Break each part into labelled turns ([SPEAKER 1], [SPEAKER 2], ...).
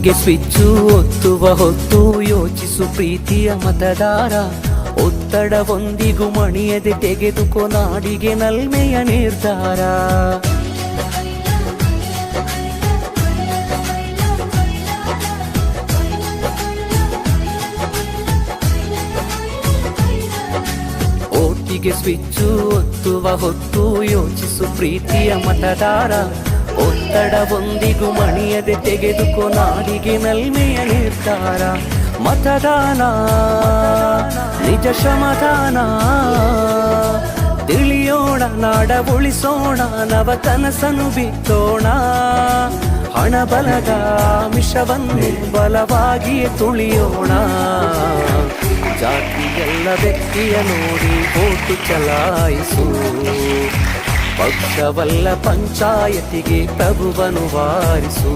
[SPEAKER 1] ಓಟಿಗೆ switch ಒತ್ತುವ ಹೊತ್ತು ಯೋಚಿಸು ಪ್ರೀತಿಯ ಮತದಾರ. ಒತ್ತಡವೊಂದಿಗೂ ಮಣಿಯದೆ ತೆಗೆದುಕೋ ನಾಡಿಗೆ ನಲ್ಮೆಯ ನಿರ್ಧಾರ. ಓಟಿಗೆ ಸ್ವಿಚ್ಚು ಒತ್ತುವ ಹೊತ್ತು ಯೋಚಿಸು ಪ್ರೀತಿಯ ಮತದಾರ. ಒತ್ತಡವೊಂದಿಗೂ ಮಣಿಯದೆ ತೆಗೆದುಕೋ ನಾಡಿಗೆ ನಲ್ಮೆಯ ನಿರ್ಧಾರ. ಮತದಾನ ನಿಜ ಶ್ರಮದಾನ, ತಿಳಿಯೋಣ ನಾಡ ಉಳಿಸೋಣ, ನವ ಕನಸನ್ನು ಬಿತ್ತೋಣ. ಹಣಬಲದ ಮಿಷವನ್ನು ಬಲವಾಗಿಯೇ ತುಳಿಯೋಣ. ಜಾತಿಯೆಲ್ಲ ವ್ಯಕ್ತಿಯ ನೋಡಿ ಓಟು ಚಲಾಯಿಸು, ಪಕ್ಷವಲ್ಲ ಪಂಚಾಯತಿಗೆ ಪ್ರಭುವನ್ನು ವಾರಿಸು.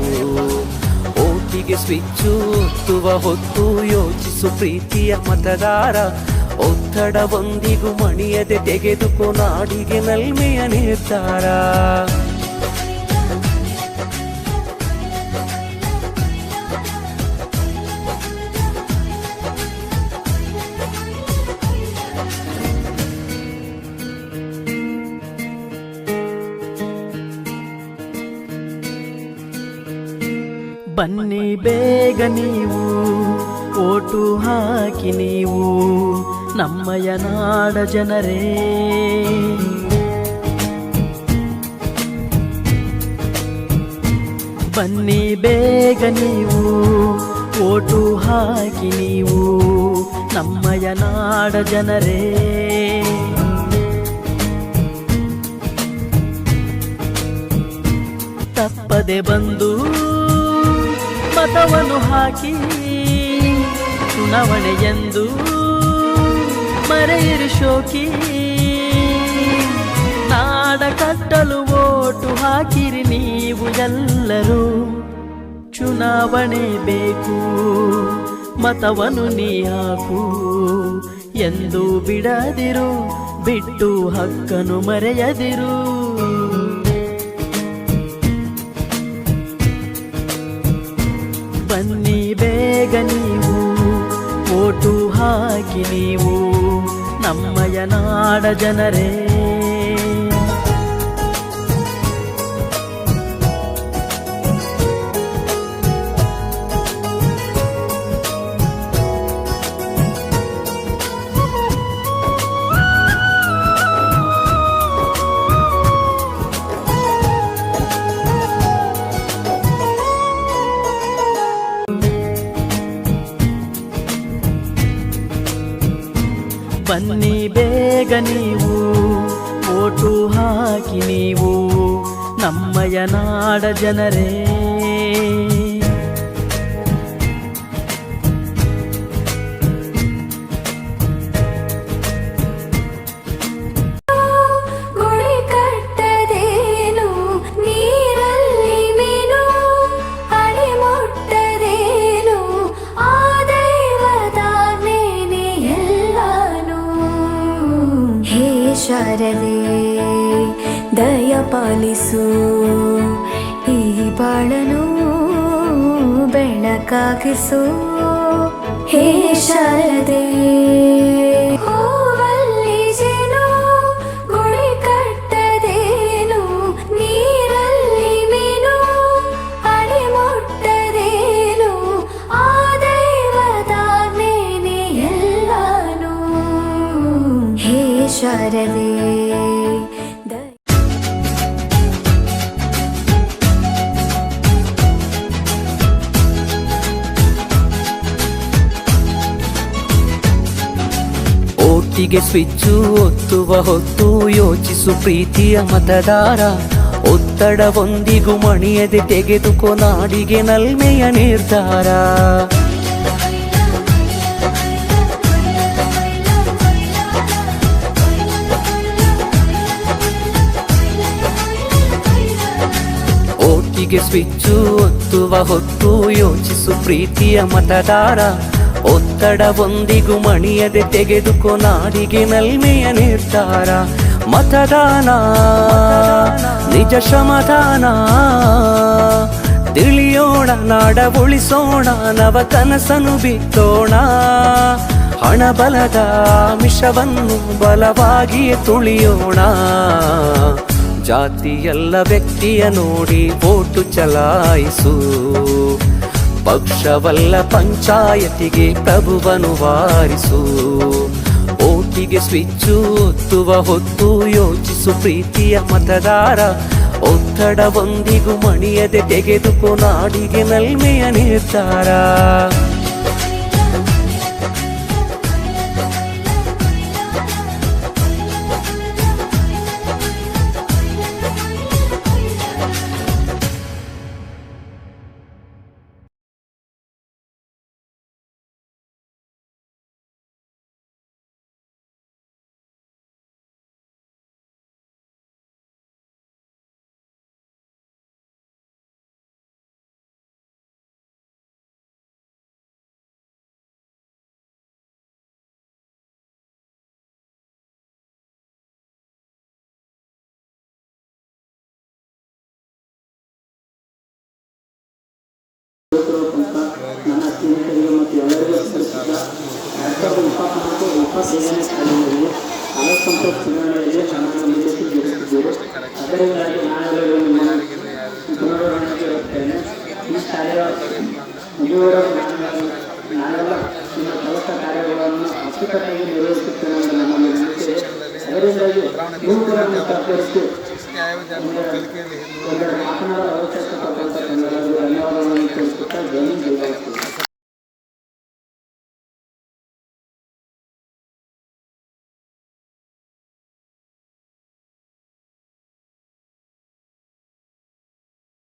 [SPEAKER 1] ಓಟಿಗೆ ಸ್ವಿಚ್ಚು ಒತ್ತುವ ಹೊತ್ತು ಯೋಚಿಸು ಪ್ರೀತಿಯ ಮತದಾರ. ಒತ್ತಡವೊಂದಿಗೂ ಮಣಿಯದೆ ತೆಗೆದುಕೋ ನಾಡಿಗೆ ನಲ್ಮೆಯ ನಿರ್ಧಾರ.
[SPEAKER 2] ಬನ್ನಿ ಬೇಗ ನೀವು ಓಟು ಹಾಕಿ ನೀವು ನಮ್ಮಯ ನಾಡ ಜನರೇ. ಬನ್ನಿ ಬೇಗ ನೀವು ಓಟು ಹಾಕಿ ನೀವು ನಮ್ಮಯ ನಾಡ ಜನರೇ. ತಪ್ಪದೆ ಬಂದು ಮತವನ್ನು ಹಾಕಿ ಚುನಾವಣೆಯೆಂದು ಮರೆಯಿರಿ ಶೋಕಿ. ನಾಡ ಕಟ್ಟಲು ಓಟು ಹಾಕಿರಿ ನೀವು ಎಲ್ಲರೂ. ಚುನಾವಣೆ ಬೇಕು ಮತವನ್ನು ನೀ ಹಾಕು ಎಂದು ಬಿಡದಿರು, ಬಿಟ್ಟು ಹಕ್ಕನ್ನು ಮರೆಯದಿರು. ಬನ್ನಿ ಬೇಗ ನೀವು ಓಟು ಹಾಕಿ ನೀವು ನಮ್ಮಯ ನಾಡ ಜನರೇ. ಬನ್ನಿ ಬೇಗ ನೀವು ಓಟು ಹಾಕಿ ನೀವು ನಮ್ಮಯ ನಾಡ ಜನರೇ.
[SPEAKER 3] ಶಾರದೆ ದಯ ಪಾಲಿಸು, ಈ ಬಾಳನು ಬೆಳಕಾಗಿಸು. ಹೇ ಶಾರದೆ ಹೂವಲ್ಲಿ ಜೇನು ಗುಡಿ ಕಟ್ಟದೇನು, ನೀರಲ್ಲಿ ಮೀನು ಅಡಿ ಮುಟ್ಟದೇನು, ಆ ದೈವದ ನೇನೆ ಎಲ್ಲಾನು. ಹೇ ಶಾರದೆ
[SPEAKER 1] ಓಟಿಗೆ ಸ್ವಿಚ್ಚು ಒತ್ತುವ ಹೊತ್ತು ಯೋಚಿಸು ಪ್ರೀತಿಯ ಮತದಾರ. ಒತ್ತಡವೊಂದಿಗೂ ಮಣಿಯದೆ ತೆಗೆದುಕೋ ನಾಡಿಗೆ ನಲ್ಮೆಯ ನಿರ್ಧಾರ. ಓಟಿಗೆ ಸ್ವಿಚ್ಚು ಒತ್ತುವ ಹೊತ್ತು ಯೋಚಿಸು ಪ್ರೀತಿಯ ಮತದಾರ. ಒತ್ತಡವೊಂದಿಗೂ ಮಣಿಯದೆ ತೆಗೆದುಕೋ ನಾಡಿಗೆ ನಲ್ಮೆಯ ನಿರ್ಧಾರ. ಮತದಾನ ನಿಜ ಶ್ರಮದಾನ, ತಿಳಿಯೋಣ ನಾಡ ಉಳಿಸೋಣ ನವ ಕನಸನು ಬಿತ್ತೋಣ ಹಣಬಲದ ಮಿಷವನ್ನು ಬಲವಾಗಿಯೇ ತುಳಿಯೋಣ ಜಾತಿಯಲ್ಲ ವ್ಯಕ್ತಿಯ ನೋಡಿ ಓಟು ಚಲಾಯಿಸು ಪಕ್ಷವಲ್ಲ ಪಂಚಾಯತಿಗೆ ಪ್ರಭುವನು ವಾರಿಸು ಓಟಿಗೆ ಸ್ವಿಚ್ಚು ಒತ್ತುವ ಹೊತ್ತು ಯೋಚಿಸು ಪ್ರೀತಿಯ ಮತದಾರ ಒತ್ತಡವೊಂದಿಗೂ ಮಣಿಯದೆ ತೆಗೆದುಕೋ ನಾಡಿಗೆ ನಲ್ಮೆಯ ನಿರ್ಧಾರ
[SPEAKER 4] ನನ್ನ ಸ್ನೇಹಿತರಿಗೆ ಮತ್ತು ಎಲ್ಲರಿಗೂ ಸಲ್ಲಿಸಿದ 2023 ಉಪಸೇನೆ ಸ್ಥಳದಲ್ಲಿ ಅಲಸಂಖ್ಯಾತ ಚುನಾವಣೆಯಲ್ಲಿ ನಮ್ಮನ್ನು ಮುಂದಕ್ಕೆ ಗೆಲ್ಲಿಸಿದ್ದೀರಿ. ಅದರಿಂದಾಗಿ ನಾನೆಲ್ಲರೂ ನಿಮ್ಮ ಗುಣಗಳನ್ನು ಇರುತ್ತೇನೆ. ಈ ಕಾರ್ಯ ಮುಗಿಯುವವರೆಗೂ ನಾನೆಲ್ಲ ನಿಮ್ಮ ಕೆಲಸ ಕಾರ್ಯಗಳನ್ನು ಅಚ್ಚುಕಟ್ಟಾಗಿ ನಿರ್ವಹಿಸುತ್ತೇನೆ ಎಂದು ನಮ್ಮನ್ನು ನಂಬಿಕೆ. ಅದರಿಂದಾಗಿ ನೀವು ಕೂಡ ನಿಮ್ಮ ಅಭ್ಯರ್ಥಿ ಮಾತನಾಡೋ ಅವಶ್ಯಕತೆ ಧನ್ಯವಾದಗಳನ್ನು ತಿಳಿಸುತ್ತಾ